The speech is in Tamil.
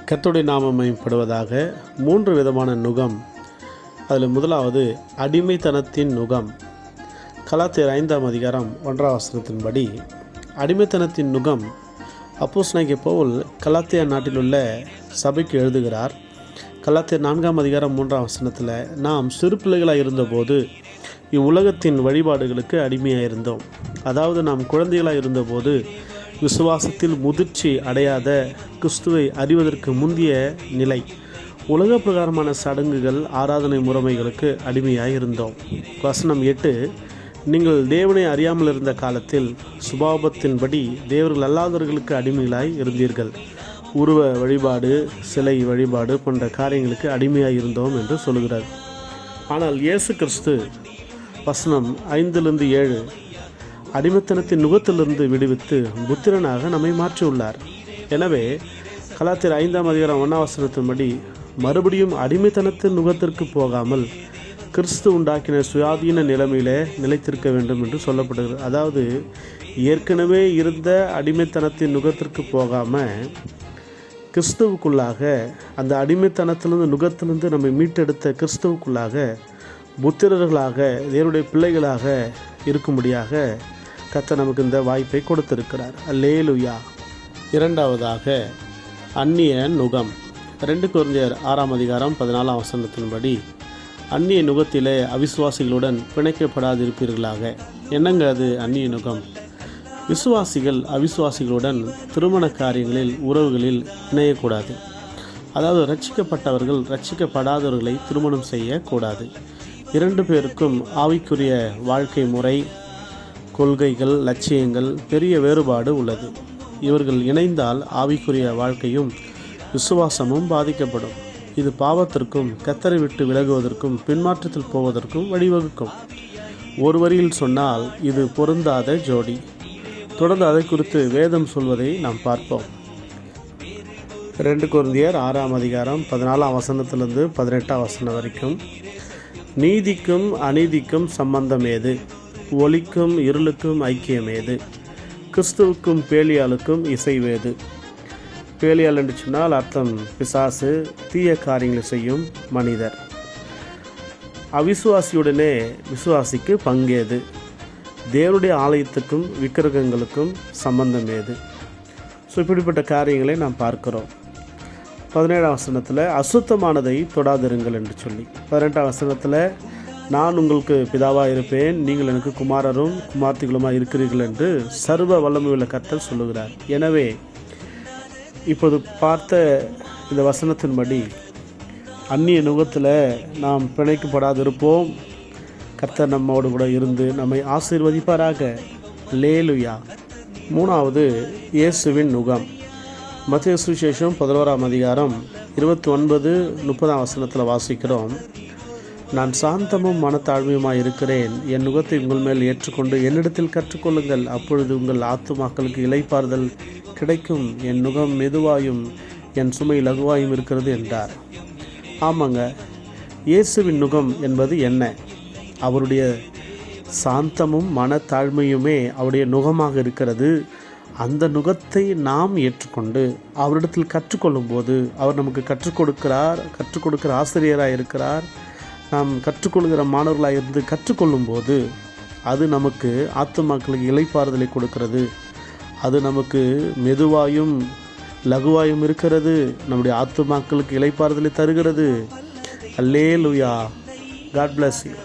கர்த்தருடைய நாமம் மகிமைப்படுவதாக. 3 விதமான நுகம். அதில் முதலாவது அடிமைத்தனத்தின் நுகம். கலாத்தியர் 5ஆம் அதிகாரம் 1ஆம் வசனத்தின்படி அடிமைத்தனத்தின் நுகம் அப்போஸ்தலனாகிய பவுல் கலாத்தியா நாட்டில் உள்ள சபைக்கு எழுதுகிறார். கலாத்தியர் 4ஆம் அதிகாரம் 3ஆம் வசனத்தில், நாம் சிறு பிள்ளைகளாக இருந்தபோது இவ்வுலகத்தின் வழிபாடுகளுக்கு அடிமையாக இருந்தோம். அதாவது நாம் குழந்தைகளாக இருந்தபோது விசுவாசத்தில் முதிர்ச்சி அடையாத கிறிஸ்துவை அறிவதற்கு முந்திய நிலை உலக பிரகாரமான சடங்குகள் ஆராதனை முறைமைகளுக்கு அடிமையாக இருந்தோம். வசனம் 8, நீங்கள் தேவனை அறியாமல் இருந்த காலத்தில் சுபாவத்தின்படி தேவர்கள் அல்லாதவர்களுக்கு அடிமைகளாய் இருந்தீர்கள். உருவ வழிபாடு, சிலை வழிபாடு போன்ற காரியங்களுக்கு அடிமையாக இருந்தோம் என்று சொல்கிறார். ஆனால் இயேசு கிறிஸ்து வசனம் 5-7 அடிமைத்தனத்தின் நுகத்திலிருந்து விடுவித்து புத்திரனாக நம்மை மாற்றியுள்ளார். எனவே கலாத்தியர் 5ஆம் அதிகாரம் 1ஆம் வசனத்தின்படி மறுபடியும் அடிமைத்தனத்தின் நுகத்திற்கு போகாமல் கிறிஸ்து உண்டாக்கின சுயாதீன நிலைமையிலே நிலைத்திருக்க வேண்டும் என்று சொல்லப்படுகிறது. அதாவது ஏற்கனவே இருந்த அடிமைத்தனத்தின் நுகத்திற்கு போகாமல் கிறிஸ்துவுக்குள்ளாக, அந்த அடிமைத்தனத்திலிருந்து நுகத்திலிருந்து நம்மை மீட்டெடுத்த கிறிஸ்துவுக்குள்ளாக புத்திரர்களாக, தேவனுடைய பிள்ளைகளாக இருக்கும்படியாக கர்த்தர் நமக்கு இந்த வாய்ப்பை கொடுத்திருக்கிறார். அல்லேலூயா. இரண்டாவதாக அந்நிய நுகம். 2 கொரிந்தியர் 6ஆம் அதிகாரம் 14ஆம் வசனத்தின்படி அந்நிய நுகத்திலே அவிசுவாசிகளுடன் பிணைக்கப்படாதிருப்பீர்களாக. என்னங்க அது அந்நிய நுகம்? விசுவாசிகள் அவிசுவாசிகளுடன் திருமண காரியங்களில், உறவுகளில் இணையக்கூடாது. அதாவது ரட்சிக்கப்பட்டவர்கள் ரட்சிக்கப்படாதவர்களை திருமணம் செய்யக்கூடாது. 2 பேருக்கும் ஆவிக்குரிய வாழ்க்கை முறை, கொள்கைகள், லட்சியங்கள், பெரிய வேறுபாடு உள்ளது. இவர்கள் இணைந்தால் ஆவிக்குரிய வாழ்க்கையும் விசுவாசமும் பாதிக்கப்படும். இது பாவத்திற்கும், கர்த்தரை விட்டு விலகுவதற்கும், பின்மாற்றத்தில் போவதற்கும் வழிவகுக்கும். ஒரு வரியில் சொன்னால் இது பொருந்தாத ஜோடி. தொடர்ந்து அதை குறித்து வேதம் சொல்வதை நாம் பார்ப்போம். 2 கொரிந்தியர் 6ஆம் அதிகாரம் 14ஆம் வசனத்திலிருந்து 18ஆம் வசனம் வரைக்கும், நீதிக்கும் அநீதிக்கும் சம்பந்தம் ஏது? ஒளிக்கும் இருளுக்கும் ஐக்கியம் ஏது? கிறிஸ்துவுக்கும் பேலியாளுக்கும் இசைவேது? பேலியாள் என்று சொன்னால் அர்த்தம் பிசாசு, தீய காரியங்களை செய்யும் மனிதர். அவிசுவாசியுடனே விசுவாசிக்கு பங்கேது? தேவனுடைய ஆலயத்துக்கும் விக்கிரகங்களுக்கும் சம்பந்தம் ஏது? ஸோ இப்படிப்பட்ட காரியங்களை நாம் பார்க்கிறோம். 17ஆம் வசனத்தில் அசுத்தமானதை தொடாதிருங்கள் என்று சொல்லி, 18ஆம் வசனத்தில் நான் உங்களுக்கு பிதாவாக இருப்பேன், நீங்கள் எனக்கு குமாரரும் குமார்த்திகளுமாக இருக்கிறீர்கள் என்று சர்வ வல்லமையுள்ள கர்த்தர் சொல்லுகிறார். எனவே இப்போது பார்த்த இந்த வசனத்தின்படி அந்நிய நுகத்தில் நாம் பிணைக்கப்படாதிருப்போம். கர்த்தர் நம்மோடு கூட இருந்து நம்மை ஆசீர்வதிப்பாராக. அல்லேலூயா. 3வது இயேசுவின் நுகம். மத்தேயு சுவிசேஷம் 11ஆம் அதிகாரம் 29-30ஆம் வசனத்தில் வாசிக்கிறோம், நான் சாந்தமும் மனத்தாழ்மையுமாய் இருக்கிறேன். என் நுகத்தை உங்கள் மேல் ஏற்றுக்கொண்டு என்னிடத்தில் கற்றுக்கொள்ளுங்கள், அப்பொழுது உங்கள் ஆத்துமாக்களுக்கு இளைப்பாறுதல் கிடைக்கும். என் நுகம் மெதுவாயும் என் சுமை லகுவாயும் இருக்கிறது என்றார். ஆமாங்க, இயேசுவின் நுகம் என்பது என்ன? அவருடைய சாந்தமும் மனத்தாழ்மையுமே அவருடைய நுகமாக இருக்கிறது. அந்த நுகத்தை நாம் ஏற்றுக்கொண்டு அவரிடத்தில் கற்றுக்கொள்ளும் போது, அவர் நமக்கு கற்றுக் கொடுக்கிற ஆசிரியராக இருக்கிறார். நாம் கற்றுக்கொள்கிற மாணவர்களாக இருந்து கற்றுக்கொள்ளும் போது அது நமக்கு ஆத்துமாக்களுக்கு இளைப்பாறுதலை கொடுக்கிறது. அது நமக்கு மெதுவாயும் லகுவாயும் இருக்கிறது. நம்முடைய ஆத்துமாக்களுக்கு இளைப்பாறுதலை தருகிறது. அல்லேலூயா. God bless you.